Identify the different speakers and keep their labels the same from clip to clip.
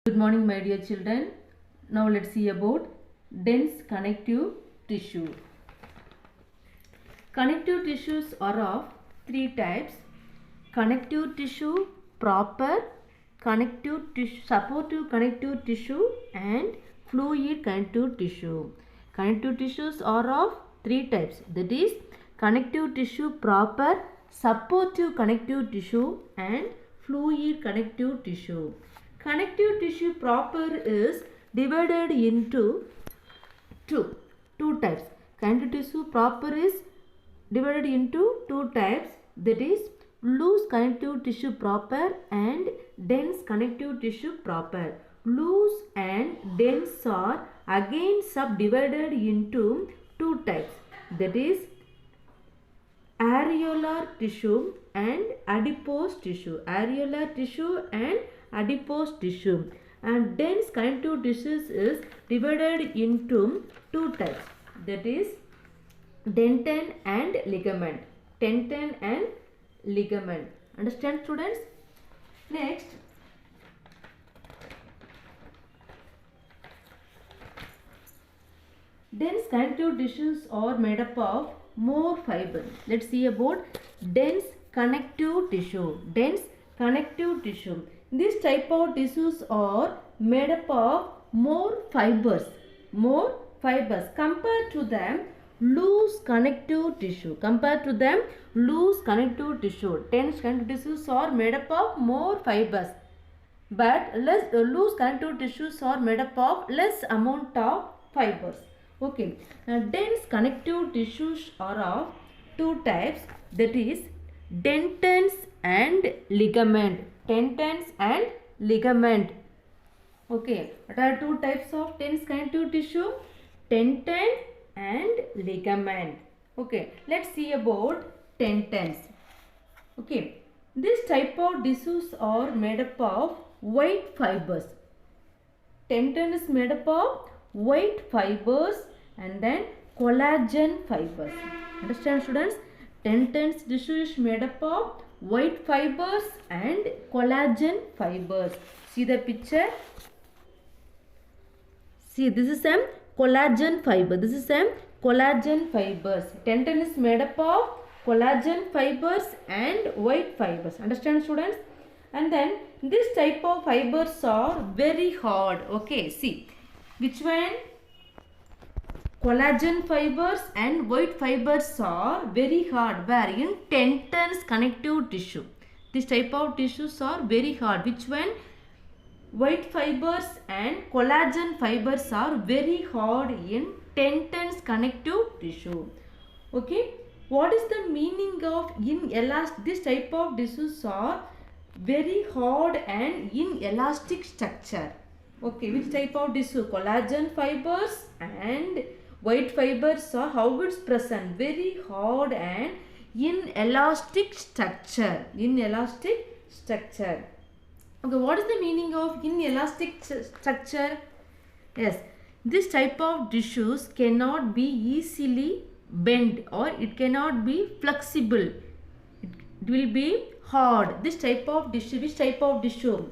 Speaker 1: Good morning, my dear children. Now let's see about dense connective tissue. Connective tissues are of three types: connective tissue proper, connective tissue, supportive connective tissue, and fluid connective tissue. Connective tissues are of three types, that is connective tissue proper, supportive connective tissue, and fluid connective tissue. Connective tissue proper is divided into two types. Connective tissue proper is divided into two types, that is loose connective tissue proper and dense connective tissue proper. Loose and dense are again subdivided into two types, that is areolar tissue and adipose tissue. Areolar tissue and adipose tissue. And dense connective tissues is divided into two types, that is dentin and ligament. Dentin and ligament. Understand, students? Next, dense connective tissues are made up of more fibers. Let's see about dense connective tissue. Dense connective tissue. This type of tissues are made up of more fibers. More fibers compared to them loose connective tissue. Compared to them loose connective tissue. Dense connective tissues are made up of more fibers, but less loose connective tissues are made up of less amount of fibers. Okay, now dense connective tissues are of two types, that is dentins and ligament. Dentins and ligament. Okay, what are two types of dense connective tissue? Dentin and ligament. Okay, let's see about dentins. Okay, this type of tissues are made up of white fibers. Dentin is made up of white fibers and then collagen fibers. Understand, students? Dentin's tissue is made up of white fibers and collagen fibers. See the picture? See, this is a collagen fiber. This is a collagen fibers. Dentin is made up of collagen fibers and white fibers. Understand, students? And then this type of fibers are very hard. Okay, see which one? Collagen fibers and white fibers are very hard. Where? In dentin's connective tissue. This type of tissues are very hard. Which one? White fibers and collagen fibers are very hard in dentin's connective tissue. Okay, what is the meaning of inelastic? This type of tissues are very hard and inelastic structure. Okay, which type of tissue? Collagen fibers and white fibers are how it's present? Very hard and inelastic structure. Inelastic structure. Okay, what is the meaning of inelastic structure? Yes, this type of tissues cannot be easily bent or it cannot be flexible. It will be hard. This type of tissue, which type of tissue?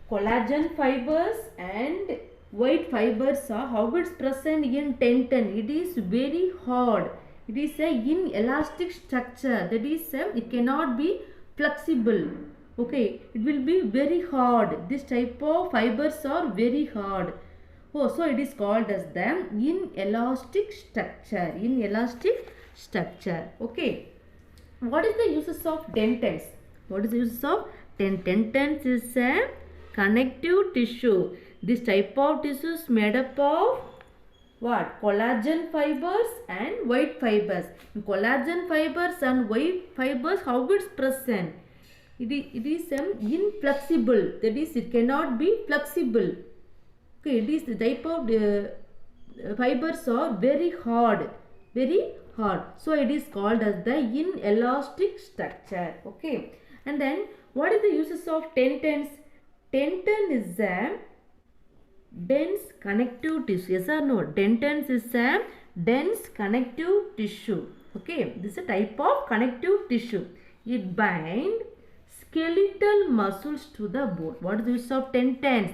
Speaker 1: Collagen fibers and white fibers are how it's present in dentin. It is very hard. It is a inelastic structure. That is, it cannot be flexible. Okay, it will be very hard. This type of fibers are very hard. Oh, so it is called as the inelastic structure. Inelastic structure. Okay. What is the uses of dentins? What is the uses of dentins? Dentins is a connective tissue. This type of tissue is made up of what? Collagen fibers and white fibers. In collagen fibers and white fibers, how it's present? It is inflexible. That is, it cannot be flexible. Okay, it is the type of fibers are very hard. Very hard. So it is called as the inelastic structure. Okay. And then what is the uses of dentins? Dentin is a dense connective tissue. Yes or no? Dentins is a dense connective tissue. Okay. This is a type of connective tissue. It binds skeletal muscles to the bone. What is the use of tendons?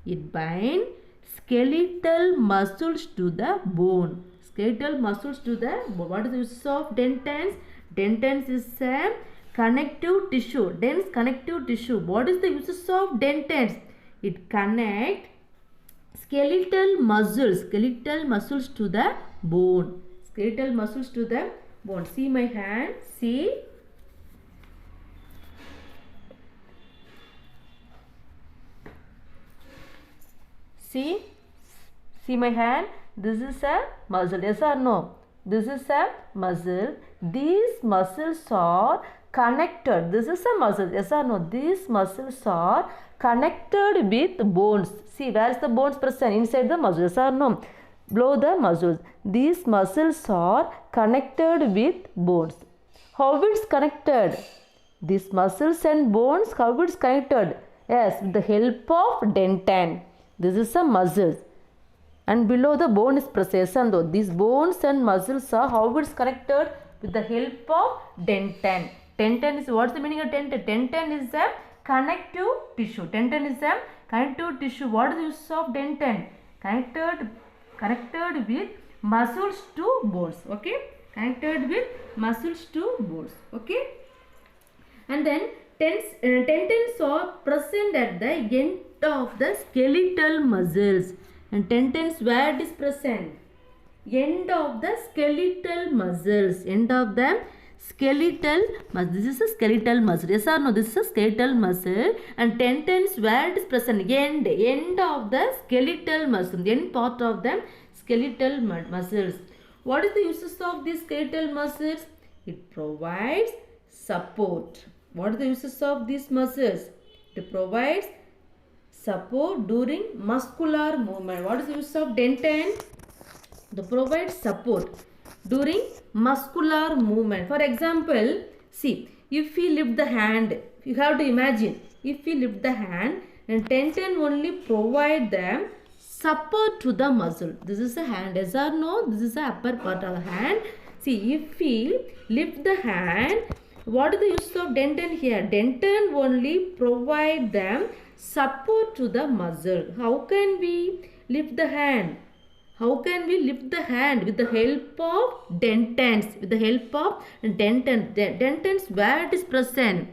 Speaker 1: It binds skeletal muscles to the bone. Skeletal muscles to the bone. What is the use of tendons? Tendons is a connective tissue. Dense connective tissue. What is the uses of tendons? It connects skeletal muscles to the bone. Skeletal muscles to the bone. See my hand. See. See my hand. This is a muscle. Yes or no? This is a muscle. These muscles are connected. This is a muscle. Yes or no? These muscles are connected with bones. See, where is the bones present? Inside the muscles. Yes or no? Below the muscles. These muscles are connected with bones. How it's connected? These muscles and bones, how it's connected? Yes, with the help of dentin. This is a muscle. And below the bone is procession though. These bones and muscles are how it's connected with the help of dentin. Dentin is, what's the meaning of dentin? Dentin is a connective tissue. Dentin is a connective tissue. What is the use of dentin? Connected with muscles to bones. Okay. Connected with muscles to bones. Okay. And then tendons are present at the end of the skeletal muscles. And tendons, where it is present? End of the skeletal muscles. End of the skeletal muscle. This is a skeletal muscle. Yes or no? This is a skeletal muscle. And tendons, where it is present? End of the skeletal muscle. The end part of the skeletal muscles. What is the uses of these skeletal muscles? It provides support. What are the uses of these muscles? It provides support during muscular movement. What is the use of dentin? To provide support during muscular movement. For example, see, if we lift the hand, you have to imagine, if we lift the hand, and tendon only provide them support to the muscle. This is a hand, yes or no? This is the upper part of the hand. See, if we lift the hand, what is the use of dentin here? Dentin only provide them support to the muscle. How can we lift the hand? How can we lift the hand? With the help of dentins. With the help of dentins. Dentins, where it is present?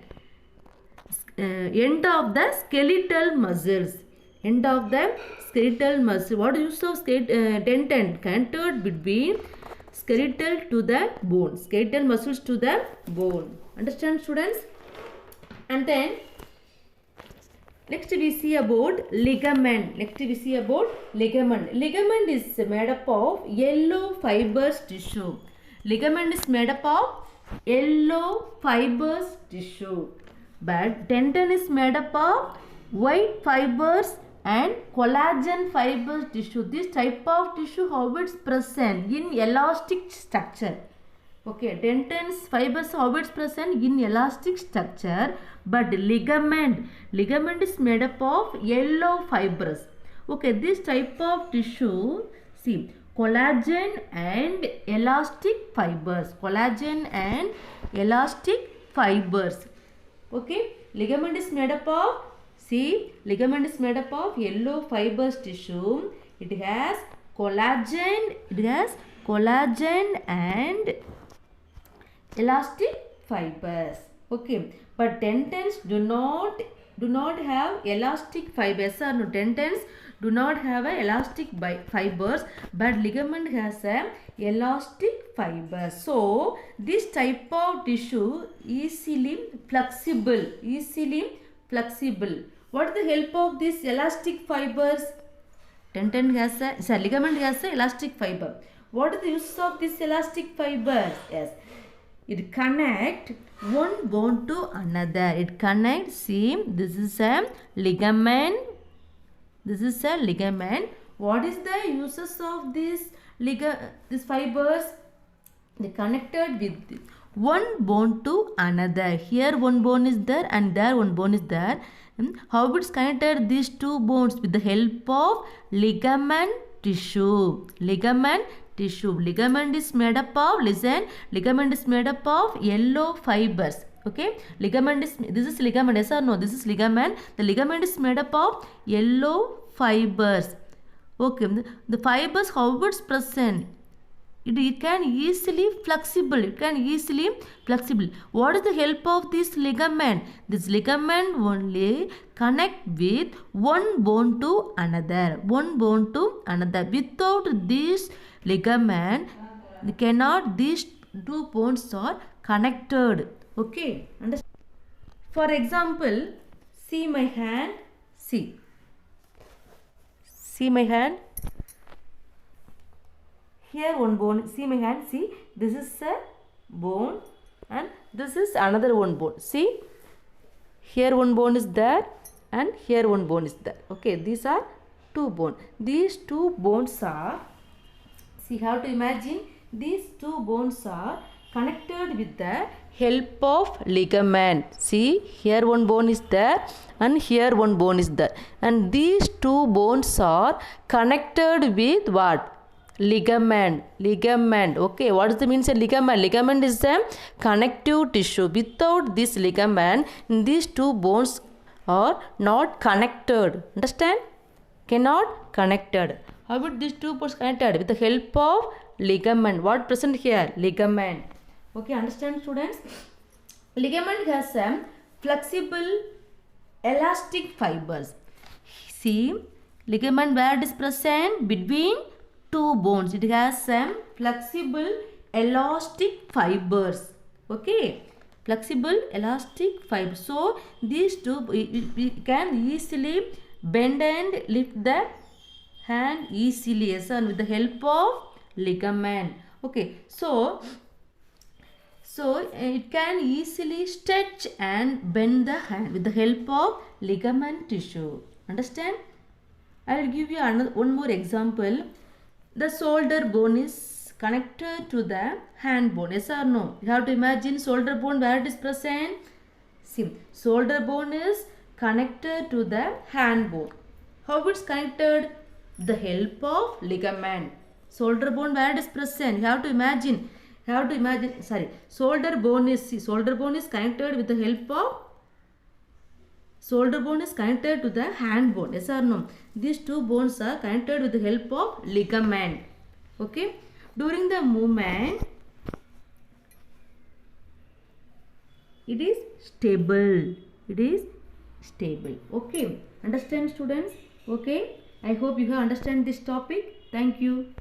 Speaker 1: End of the skeletal muscles. End of the skeletal muscle. What is use of dentin? Connected between skeletal to the bone. Skeletal muscles to the bone. Understand, students? And then next we see about ligament. Ligament is made up of yellow fibrous tissue. Ligament is made up of yellow fibrous tissue. But tendon is made up of white fibers and collagen fibers tissue. This type of tissue, how it's present in elastic structure. Okay, tendons, fibers, how it's present in elastic structure. But ligament is made up of yellow fibers. Okay, this type of tissue, see, collagen and elastic fibers. Okay, ligament is made up of, see, ligament is made up of yellow fibers tissue. It has collagen and elastic fibers. Okay, but tendons do not have elastic fibers. No, tendons do not have a elastic fibers, but ligament has a elastic fibers. So this type of tissue easily flexible. What is the help of this elastic fibers? Ligament has a elastic fiber. What is the use of this elastic fibers? Yes, it connect one bone to another. It connects. See, this is a ligament. What is the uses of these fibers? They connected with one bone to another. Here one bone is there and there one bone is there. How it's connected these two bones? With the help of ligament tissue. Ligament is made up of, listen, ligament is made up of yellow fibers. Okay, ligament is, this is ligament, yes or no? This is ligament. The ligament is made up of yellow fibers. Okay, the fibers, how it's present? It can easily flexible. It can easily flexible. What is the help of this ligament? This ligament only connect with one bone to another. One bone to another. Without this ligament, cannot, these two bones are connected. Okay, understand? For example, see my hand. See my hand. Here one bone. See my hand. See, this is a bone and this is another one bone. See, here one bone is there and here one bone is there. Okay, these are two bones. These two bones are, see, how to imagine, these two bones are connected with the help of ligament. See, here one bone is there and here one bone is there, and these two bones are connected with what? Ligament. Okay, what is the means of ligament? Ligament is a connective tissue. Without this ligament, these two bones are not connected. Understand? Cannot connected. How about these two bones connected? With the help of ligament. What present here? Ligament. Okay, understand, students? Ligament has some flexible elastic fibers. See, ligament where it is present? Between two bones. It has some flexible elastic fibers. Okay, flexible elastic fibers. So these two, we can easily bend and lift the hand easily, yes, and with the help of ligament. Okay, so it can easily stretch and bend the hand with the help of ligament tissue. Understand? I will give you one more example. The shoulder bone is connected to the hand bone. Yes or no? You have to imagine shoulder bone where it is present. See, shoulder bone is connected to the hand bone. How it's connected? The help of ligament. Shoulder bone where it is present. You have to imagine. Sorry. Shoulder bone is connected with the help of. Shoulder bone is connected to the hand bone. Yes or no? These two bones are connected with the help of ligament. Okay. During the movement, it is stable. Okay. Understand, students? Okay. I hope you have understand this topic. Thank you.